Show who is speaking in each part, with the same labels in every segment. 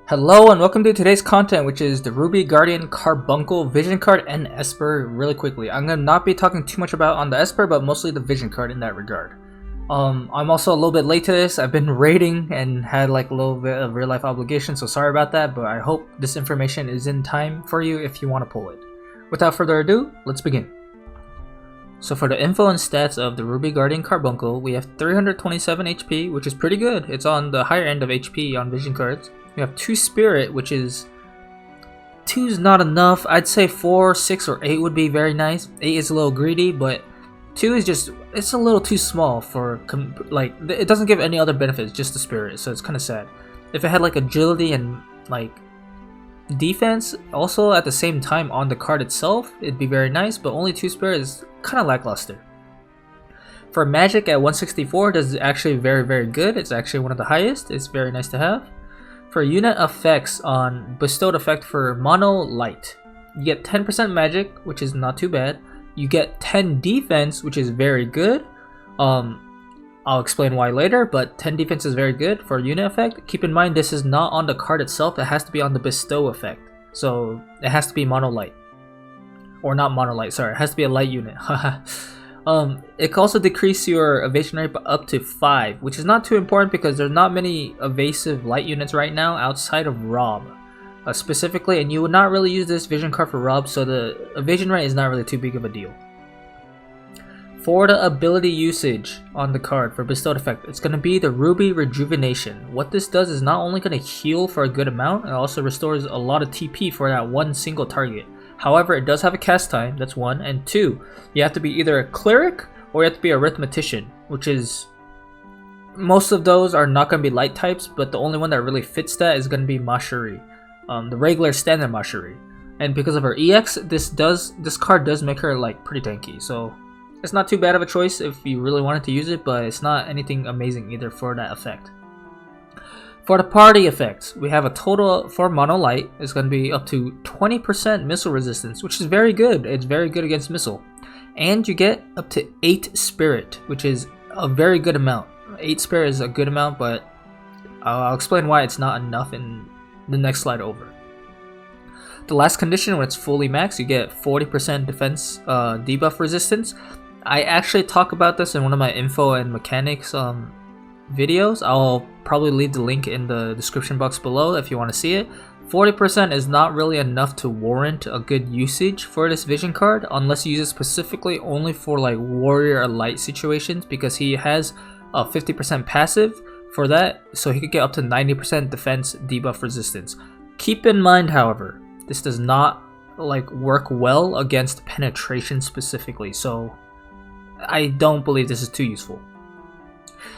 Speaker 1: Hello and welcome to today's content, which is the Ruby Guardian Carbuncle Vision Card and Esper. Really quickly, I'm gonna not be talking too much about on the Esper, but mostly the Vision Card in that regard. I'm also a little bit late to this. I've been raiding and had like a little bit of real life obligation, so sorry about that, but I hope this information is in time for you if you want to pull it. Without further ado, let's begin. So for the info and stats of the Ruby Guardian Carbuncle, we have 327 HP, which is pretty good. It's on the higher end of HP on Vision Cards. We have 2 Spirit, which is 2 is not enough. I'd say 4, 6, or 8 would be very nice. 8 is a little greedy, but 2 is just, it's a little too small for, like, it doesn't give any other benefits, just the Spirit, so it's kind of sad. If it had like agility and like defense also at the same time on the card itself, it'd be very nice, but only 2 Spirit is kind of lackluster. For magic at 164, this is actually very good. It's actually one of the highest. It's very nice to have. For unit effects on bestowed effect for mono light, you get 10% magic, which is not too bad. You get 10 defense, which is very good. I'll explain why later, but 10 defense is very good for unit effect. Keep in mind this is not on the card itself, it has to be on the bestow effect. So it has to be mono light. Or not mono light, sorry, it has to be a light unit. It can also decrease your evasion rate up to 5, which is not too important because there's not many evasive light units right now outside of Rob. Specifically, and you would not really use this vision card for Rob, so the evasion rate is not really too big of a deal. For the ability usage on the card for bestowed effect, it's going to be the Ruby Rejuvenation. What this does is not only going to heal for a good amount, it also restores a lot of TP for that one single target. However, it does have a cast time, that's 1, and 2, you have to be either a cleric or you have to be a arithmetician, which is, most of those are not going to be light types, but the only one that really fits that is going to be Mashari, the regular standard Mashari. And because of her EX, this card does make her like pretty tanky, so it's not too bad of a choice if you really wanted to use it, but it's not anything amazing either for that effect. For the party effects, we have a total for mono light is going to be up to 20% missile resistance, which is very good. It's very good against missile. And you get up to 8 spirit, which is a very good amount. 8 spirit is a good amount, but I'll explain why it's not enough in the next slide over. The last condition, when it's fully maxed, you get 40% defense debuff resistance. I actually talk about this in one of my info and mechanics videos. I'll probably leave the link in the description box below if you want to see it. 40% is not really enough to warrant a good usage for this vision card unless you use it specifically only for like warrior or light situations, because he has a 50% passive for that, so he could get up to 90% defense debuff resistance. Keep in mind, however, this does not like work well against penetration specifically, so I don't believe this is too useful.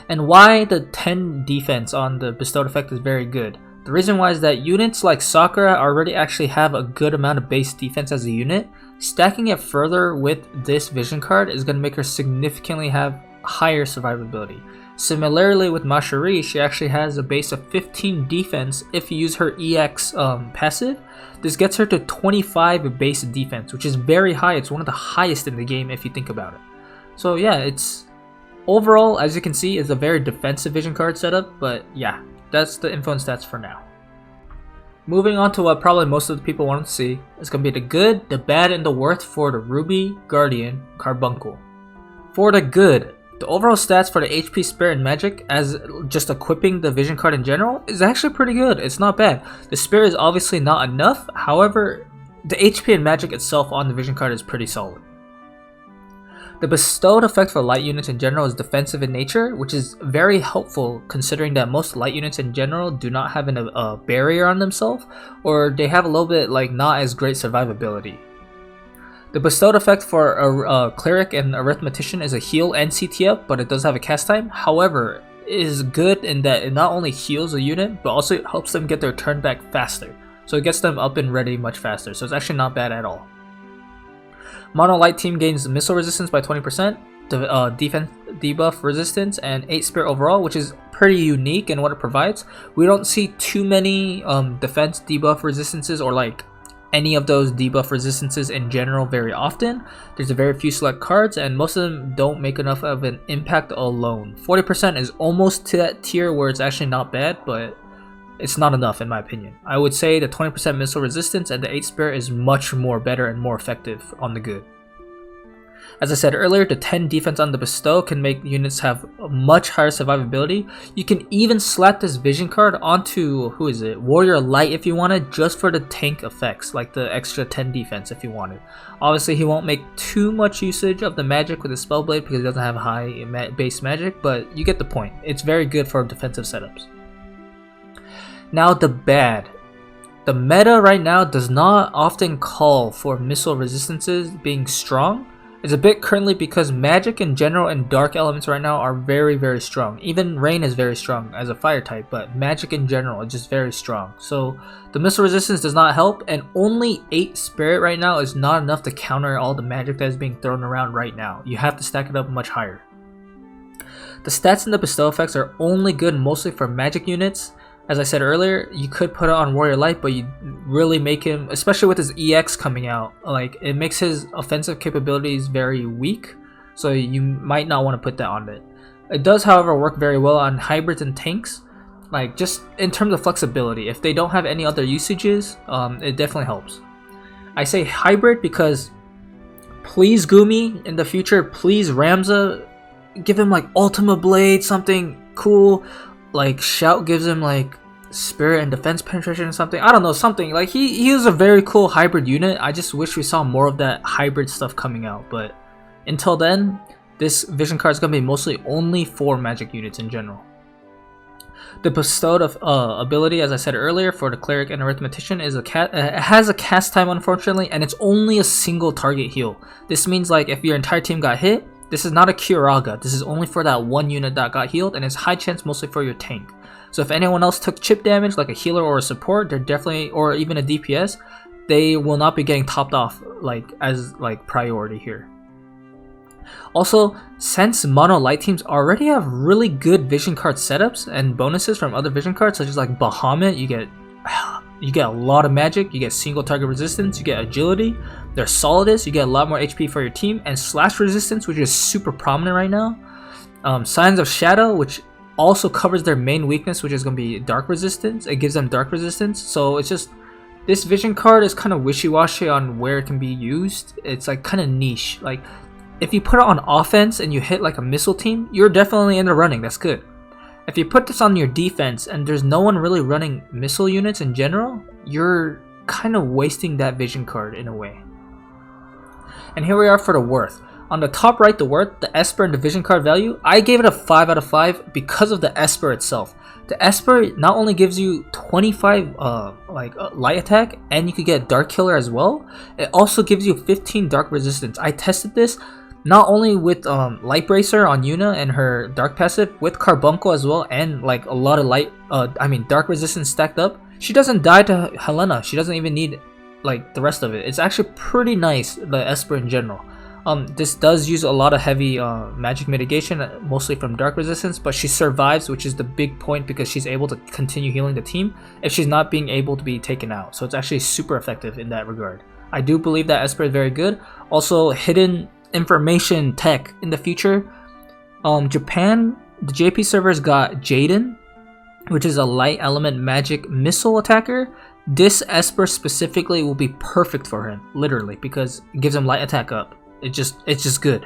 Speaker 1: And why the 10 defense on the bestowed effect is very good. The reason why is that units like Sakura already actually have a good amount of base defense as a unit. Stacking it further with this vision card is going to make her significantly have higher survivability. Similarly with Mashari, she actually has a base of 15 defense if you use her EX passive. This gets her to 25 base defense, which is very high. It's one of the highest in the game if you think about it. So yeah, it's overall, as you can see, it's a very defensive vision card setup, but yeah, that's the info and stats for now. Moving on to what probably most of the people want to see, it's going to be the good, the bad, and the worth for the Ruby Guardian Carbuncle. For the good, the overall stats for the HP, Spirit, and Magic, as just equipping the vision card in general, is actually pretty good. It's not bad. The Spirit is obviously not enough, however, the HP and Magic itself on the vision card is pretty solid. The bestowed effect for light units in general is defensive in nature, which is very helpful considering that most light units in general do not have a barrier on themselves, or they have a little bit like not as great survivability. The bestowed effect for a cleric and arithmetician is a heal and CT up, but it does have a cast time. However, it is good in that it not only heals a unit, but also it helps them get their turn back faster. So it gets them up and ready much faster, so it's actually not bad at all. Mono Light team gains missile resistance by 20%, defense debuff resistance, and 8 spirit overall, which is pretty unique in what it provides. We don't see too many defense debuff resistances or like any of those debuff resistances in general very often. There's a very few select cards, and most of them don't make enough of an impact alone. 40% is almost to that tier where it's actually not bad, but it's not enough in my opinion. I would say the 20% missile resistance and the 8 spirit is much more better and more effective on the good. As I said earlier, the 10 defense on the bestow can make units have a much higher survivability. You can even slap this vision card onto, Warrior Light if you wanted, just for the tank effects, like the extra 10 defense if you wanted. Obviously he won't make too much usage of the magic with his Spellblade because he doesn't have high base magic, but you get the point. It's very good for defensive setups. Now the bad. The meta right now does not often call for missile resistances being strong. It's a bit currently because magic in general and dark elements right now are very, very strong. Even rain is very strong as a fire type, but magic in general is just very strong. So the missile resistance does not help, and only 8 spirit right now is not enough to counter all the magic that is being thrown around right now. You have to stack it up much higher. The stats in the bestow effects are only good mostly for magic units. As I said earlier, you could put it on Warrior Light, but you really make him, especially with his EX coming out, like it makes his offensive capabilities very weak, so you might not want to put that on it. It does, however, work very well on hybrids and tanks, like just in terms of flexibility. If they don't have any other usages, it definitely helps. I say hybrid because please Gumi in the future, please Ramza, give him like Ultima Blade, something cool. Like Shout gives him like spirit and defense penetration or something. I don't know, something like he was a very cool hybrid unit. I just wish we saw more of that hybrid stuff coming out, but until then, this vision card is going to be mostly only for magic units in general. The bestowed ability, as I said earlier, for the cleric and arithmetician is it has a cast time, unfortunately, and it's only a single target heal. This means like if your entire team got hit, this is not a Curaga. This is only for that one unit that got healed, and it's high chance mostly for your tank. So if anyone else took chip damage, like a healer or a support, they're definitely, or even a DPS, they will not be getting topped off as priority here. Also, since mono light teams already have really good vision card setups and bonuses from other vision cards, such as like Bahamut, you get a lot of magic, you get single target resistance, you get agility. There's Solidus, you get a lot more HP for your team, and slash resistance, which is super prominent right now. Signs of Shadow, which also covers their main weakness, which is going to be dark resistance. It gives them dark resistance, so it's just, this vision card is kind of wishy-washy on where it can be used. It's like kind of niche. Like if you put it on offense and you hit like a missile team, you're definitely in the running. That's good. If you put this on your defense and there's no one really running missile units in general, you're kind of wasting that vision card in a way. And here we are for the worth. On the top right, the worth, the Esper and the vision card value, I gave it a 5 out of 5 because of the Esper itself. The Esper not only gives you 25 light attack, and you could get Dark Killer as well, it also gives you 15 dark resistance. I tested this not only with Light Bracer on Yuna and her dark passive, with Carbuncle as well, and like a lot of dark resistance stacked up. She doesn't die to Helena. She doesn't even need like the rest of it. It's actually pretty nice, the Esper in general. This does use a lot of heavy magic mitigation, mostly from dark resistance, but she survives, which is the big point because she's able to continue healing the team if she's not being able to be taken out. So it's actually super effective in that regard. I do believe that Esper is very good. Also, hidden information tech in the future. Japan, the JP servers got Jaden, which is a light element magic missile attacker. This Esper specifically will be perfect for him, literally, because it gives him light attack up. It's just good.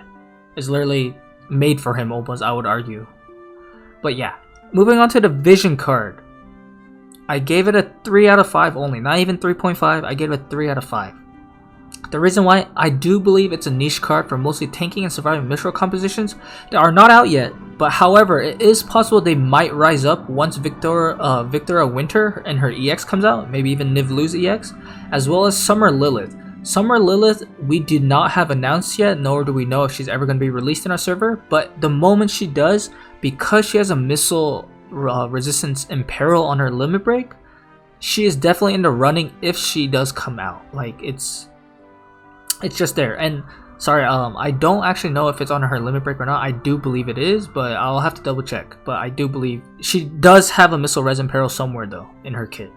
Speaker 1: It's literally made for him almost, I would argue. But yeah, moving on to the vision card. I gave it a 3 out of 5 only, not even 3.5. I gave it a 3 out of 5. The reason why, I do believe it's a niche card for mostly tanking and surviving mistral compositions that are not out yet, but however, it is possible they might rise up once Victoria Winter and her EX comes out, maybe even Nivlu's EX, as well as Summer Lilith. Summer Lilith, we did not have announced yet, nor do we know if she's ever going to be released in our server, but the moment she does, because she has a missile resistance imperil on her limit break, she is definitely in the running if she does come out. Like, it's just there. And sorry, I don't actually know if it's on her limit break or not. I do believe it is, but I'll have to double check. But I do believe she does have a missile res imperil somewhere though in her kit.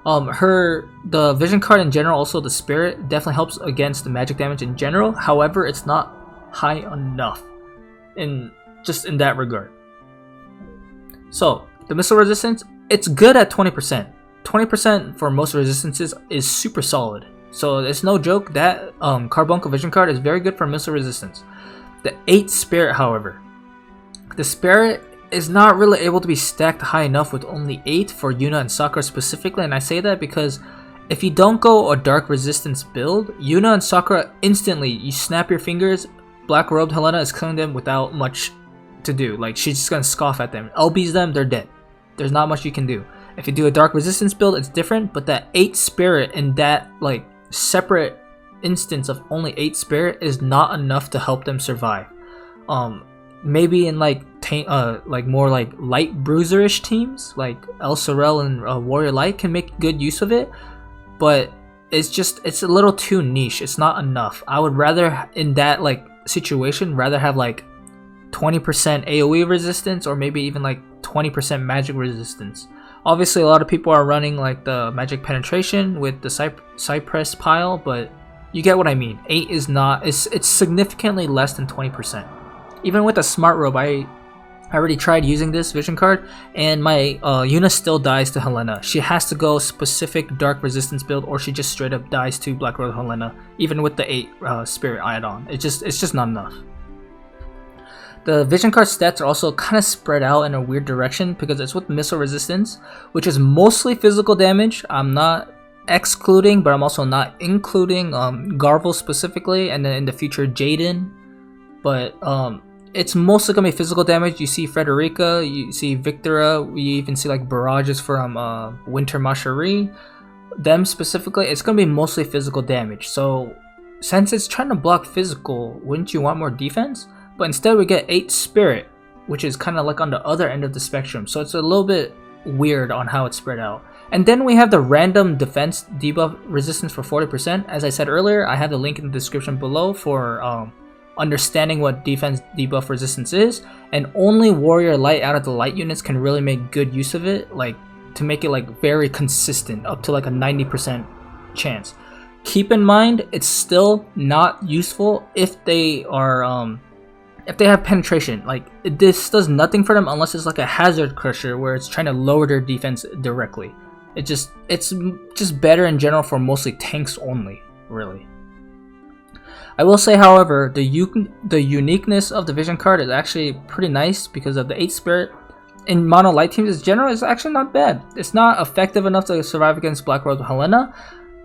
Speaker 1: The vision card in general, also the spirit, definitely helps against the magic damage in general. However, it's not high enough in that regard. So the missile resistance, it's good at 20%. 20% for most resistances is super solid. So it's no joke that Carbuncle Vision card is very good for missile resistance. The 8 Spirit, however, the Spirit is not really able to be stacked high enough with only 8 for Yuna and Sakura specifically, and I say that because if you don't go a dark resistance build, Yuna and Sakura instantly, you snap your fingers, black robed Helena is killing them without much to do. Like, she's just gonna scoff at them, LBs them, they're dead. There's not much you can do. If you do a dark resistance build, it's different, but that 8 Spirit in that like separate instance of only 8 Spirit is not enough to help them survive. Maybe in like more like light bruiser-ish teams like El Sorel and Warrior Light can make good use of it, but it's a little too niche. It's not enough. I would rather in that like situation rather have like 20% AoE resistance or maybe even like 20% magic resistance. Obviously a lot of people are running like the magic penetration with the Cypress pile, but you get what I mean. 8 is not, it's significantly less than 20%. Even with a smart robe, I already tried using this vision card and my Yuna still dies to Helena. She has to go specific dark resistance build or she just straight up dies to black robe Helena even with the 8 spirit add-on. It's just not enough. The vision card stats are also kind of spread out in a weird direction because it's with missile resistance, which is mostly physical damage. I'm not excluding, but I'm also not including Garvel specifically, and then in the future Jaden. But it's mostly gonna be physical damage. You see Frederica, you see Victora, we even see like barrages from Winter Macherie. Them specifically, it's gonna be mostly physical damage. So since it's trying to block physical, wouldn't you want more defense? But instead we get 8 Spirit, which is kind of like on the other end of the spectrum. So it's a little bit weird on how it's spread out. And then we have the random defense debuff resistance for 40%. As I said earlier, I have the link in the description below for understanding what defense debuff resistance is. And only Warrior Light out of the light units can really make good use of it, like to make it like very consistent, up to like a 90% chance. Keep in mind, it's still not useful if they are if they have penetration. Like this does nothing for them unless it's like a hazard crusher where it's trying to lower their defense directly. It's just better in general for mostly tanks only, really. I will say, however, the uniqueness of the vision card is actually pretty nice because of the 8 Spirit. In mono light teams in general, it's actually not bad. It's not effective enough to survive against Black Rose Helena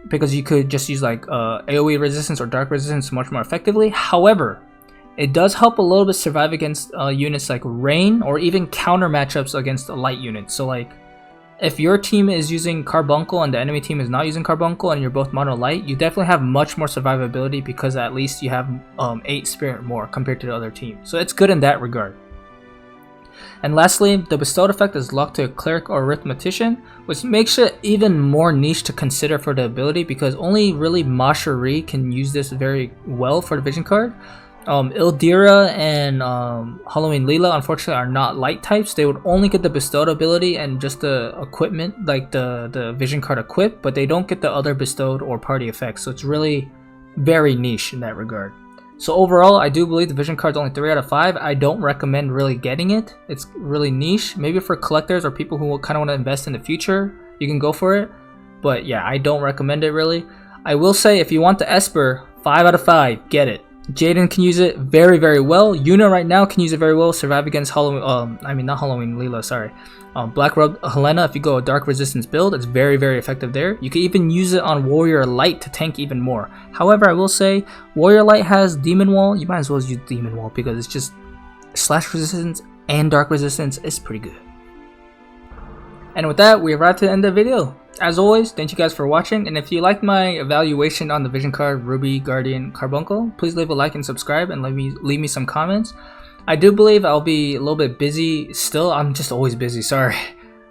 Speaker 1: because you could just use like AoE resistance or dark resistance much more effectively. However, it does help a little bit survive against units like Rain or even counter matchups against a light unit. So like if your team is using Carbuncle and the enemy team is not using Carbuncle and you're both mono light, you definitely have much more survivability because at least you have 8 Spirit more compared to the other team. So it's good in that regard. And lastly, the bestowed effect is locked to a cleric or arithmetician, which makes it even more niche to consider for the ability because only really Macherie can use this very well for the vision card. Ildira and Halloween Leela unfortunately are not light types. They would only get the bestowed ability and just the equipment, like the vision card equip, but they don't get the other bestowed or party effects. So it's really very niche in that regard. So overall, I do believe the vision card's only 3 out of 5. I don't recommend really getting it. It's really niche. Maybe for collectors or people who kind of want to invest in the future, you can go for it. But yeah, I don't recommend it really. I will say if you want the Esper, 5 out of 5, get it. Jaden can use it very, very well. Yuna right now can use it very well. Survive against Halloween, not Halloween Leela, sorry. Black Robe Helena, if you go a dark resistance build, it's very, very effective there. You can even use it on Warrior Light to tank even more. However, I will say, Warrior Light has Demon Wall. You might as well use Demon Wall because it's just slash resistance and dark resistance is pretty good. And with that, we arrived to the end of the video. As always, thank you guys for watching, and if you liked my evaluation on the vision card Ruby, Guardian, Carbuncle, please leave a like and subscribe and leave me some comments. I do believe I'll be a little bit busy still. I'm just always busy, sorry,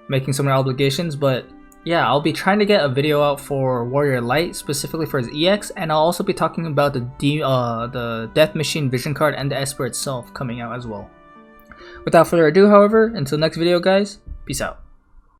Speaker 1: making so many obligations, but yeah, I'll be trying to get a video out for Warrior Light, specifically for his EX, and I'll also be talking about the Death Machine vision card and the Esper itself coming out as well. Without further ado, however, until next video guys, peace out.